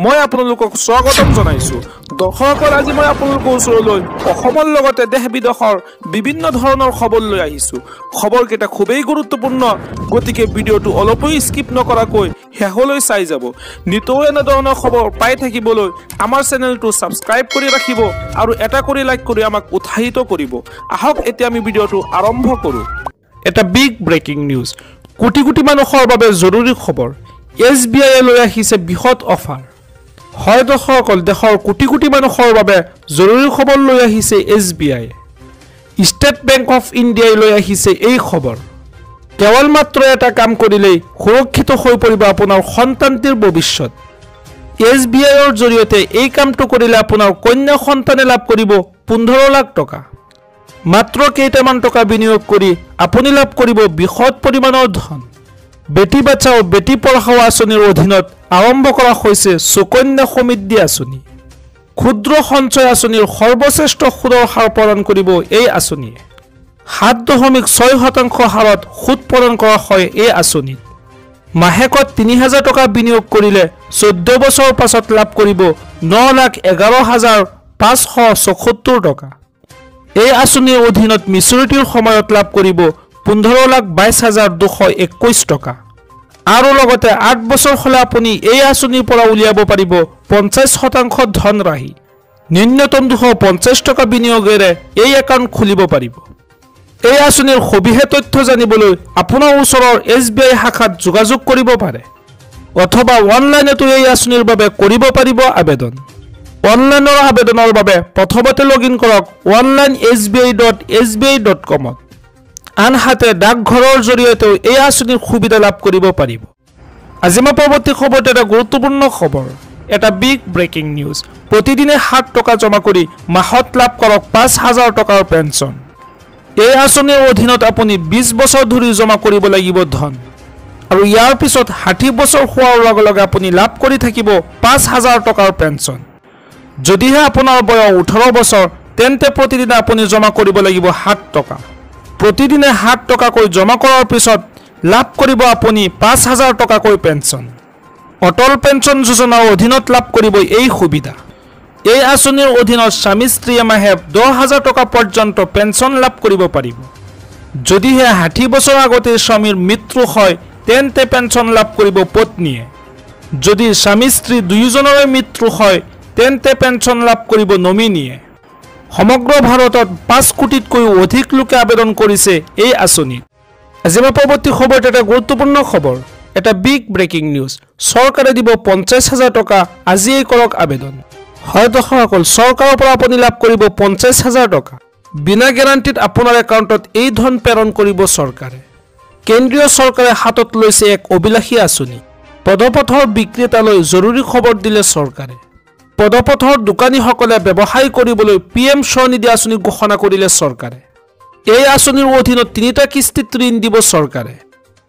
মই আপোনালোকক স্বাগতম জনাইছো। দৰ্শকসকল, আজি মই আপোনালোকৰ ওচৰলৈ অসমৰ লগতে দেশ বিদেশৰ বিভিন্ন ধৰণৰ খবৰ লৈ আহিছো। খবৰকেইটা খুবেই গুৰুত্বপূৰ্ণ, গতিকে ভিডিঅ'টো অলপো স্কিপ নকৰাকৈ শেষলৈ চাই যাব। নিতৌ এনেধৰণৰ খবৰ পাই থাকিবলৈ আমাৰ চেনেলটো ছাবস্ক্ৰাইব কৰি ৰাখিব আৰু এটা কৰি লাইক কৰি আমাক উৎসাহিত কৰিব। আহক এতিয়া আমি ভিডিঅ'টো আৰম্ভ কৰোঁ। এটা big breaking news, crore crore মানুহৰ বাবে জৰুৰী খবৰ। SBI লৈ আহিছে বৃহৎ অফাৰ। হয় দৰ্শকসকল, দেশৰ কোটি কোটি মানুহৰ বাবে জৰুৰী খবৰ লৈ আহিছে SBI। ষ্টেট বেংক অফ ইণ্ডিয়াই লৈ আহিছে এই খবৰ। কেৱল মাত্ৰ এটা কাম কৰিলেই সুৰক্ষিত হৈ পৰিব আপোনাৰ সন্তানটিৰ ভৱিষ্যত। SBIৰ জৰিয়তে এই কামটো কৰিলে আপোনাৰ কন্যা সন্তানে লাভ কৰিব 15 লাখ টকা। মাত্ৰ কেইটামান টকা বিনিয়োগ কৰি আপুনি লাভ কৰিব বৃহৎ পৰিমাণৰ ধন। বেটি বাচাও বেটি পঢ়াও আঁচনিৰ অধীনত আৰম্ভ কৰা হৈছে সুকন্যা সমৃদ্ধি আঁচনি। ক্ষুদ্ৰ সঞ্চয় আঁচনিৰ সৰ্বশ্ৰেষ্ঠ সুদৰ হাৰ প্ৰদান কৰিব এই আঁচনিয়ে। 7.6% হাৰত সুদ প্ৰদান কৰা হয় এই আঁচনিত। মাহেকত 3000 টকা বিনিয়োগ কৰিলে 14 বছৰৰ পাছত লাভ কৰিব 9,11,574 টকা। এই আঁচনিৰ অধীনত মিচুৰিটিৰ সময়ত লাভ কৰিব 15,22,221 টকা। আৰু লগতে 8 বছৰ হ'লে আপুনি এই আঁচনিৰ পৰা উলিয়াব পাৰিব 50% ধনৰাশি। ন্যূনতম 250 টকা বিনিয়োগেৰে এই একাউণ্ট খুলিব পাৰিব। এই আঁচনিৰ সবিশেষ তথ্য জানিবলৈ আপোনাৰ ওচৰৰ SBI শাখাত যোগাযোগ কৰিব পাৰে, অথবা অনলাইনতো এই আঁচনিৰ বাবে কৰিব পাৰিব আবেদন। অনলাইনৰ আবেদনৰ বাবে প্ৰথমতে লগইন কৰক online.sbi.com। আনহাতে ডাকঘৰৰ জৰিয়তেও এই আঁচনিৰ সুবিধা লাভ কৰিব পাৰিব। আজি মই পৰৱৰ্তী খবৰটো এটা গুৰুত্বপূৰ্ণ খবৰ, এটা বিগ ব্ৰেকিং নিউজ। প্ৰতিদিনে 7 টকা জমা কৰি মাহত লাভ কৰক 5,000 টকাৰ পেঞ্চন। এই আঁচনিৰ অধীনত আপুনি 20 বছৰ ধৰি জমা কৰিব লাগিব ধন, আৰু ইয়াৰ পিছত 60 বছৰ হোৱাৰ লগে লগে আপুনি লাভ কৰি থাকিব 5,000 টকাৰ পেঞ্চন। যদিহে আপোনাৰ বয়স 18 বছৰ, তেন্তে প্ৰতিদিনে আপুনি জমা কৰিব লাগিব 7 টকা। প্ৰতিদিনে 7 টকাকৈ জমা কৰাৰ পিছত লাভ কৰিব আপুনি 5,000 টকাকৈ পেঞ্চন। অটল পেঞ্চন যোজনাৰ অধীনত লাভ কৰিব এই সুবিধা। এই আঁচনিৰ অধীনত স্বামী স্ত্ৰীয়ে মাহে 10,000 টকা পৰ্যন্ত পেঞ্চন লাভ কৰিব পাৰিব। যদিহে 60 বছৰ আগতে স্বামীৰ মৃত্যু হয়, তেন্তে পেঞ্চন লাভ কৰিব পত্নীয়ে। যদি স্বামী স্ত্ৰী দুয়োজনৰে মৃত্যু হয়, তেন্তে পেঞ্চন লাভ কৰিব নমিনীয়ে। সমগ্ৰ ভাৰতত 5 কোটিতকৈও অধিক লোকে আবেদন কৰিছে এই আঁচনিত। আজি মই পৰৱৰ্তী খবৰটো এটা গুৰুত্বপূৰ্ণ খবৰ, এটা বিগ ব্ৰেকিং নিউজ। চৰকাৰে দিব 50,000 টকা, আজিয়েই কৰক আবেদন। হয় দৰ্শকসকল, চৰকাৰৰ পৰা আপুনি লাভ কৰিব 50,000 টকা। বিনা গেৰাণ্টিত আপোনাৰ একাউণ্টত এই ধন প্ৰেৰণ কৰিব চৰকাৰে। কেন্দ্ৰীয় চৰকাৰে হাতত লৈছে এক অভিলাষী আঁচনি। পদপথৰ বিক্ৰেতালৈ জৰুৰী খবৰ দিলে চৰকাৰে। পদপথৰ দোকানীসকলে ব্যৱসায় কৰিবলৈ PM স্বনিধি আঁচনি ঘোষণা কৰিলে চৰকাৰে। এই আঁচনিৰ অধীনত 3টা কিস্তিত ঋণ দিব চৰকাৰে।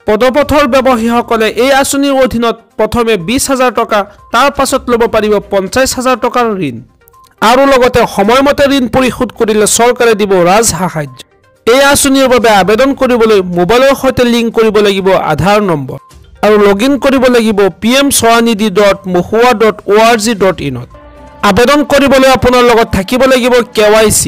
পদপথৰ ব্যৱসায়ীসকলে এই আঁচনিৰ অধীনত প্ৰথমে 20,000 টকা, তাৰ পাছত ল'ব পাৰিব 50,000 টকাৰ ঋণ। আৰু লগতে সময়মতে ঋণ পৰিশোধ কৰিলে চৰকাৰে দিব ৰাজসাহায্য। এই আঁচনিৰ বাবে আবেদন কৰিবলৈ মোবাইলৰ সৈতে লিংক কৰিব লাগিব আধাৰ নম্বৰ, আৰু লগইন কৰিব লাগিব pmswanidhi.mohua.org.in। আবেদন কৰিবলৈ আপোনাৰ লগত থাকিব লাগিব KYC।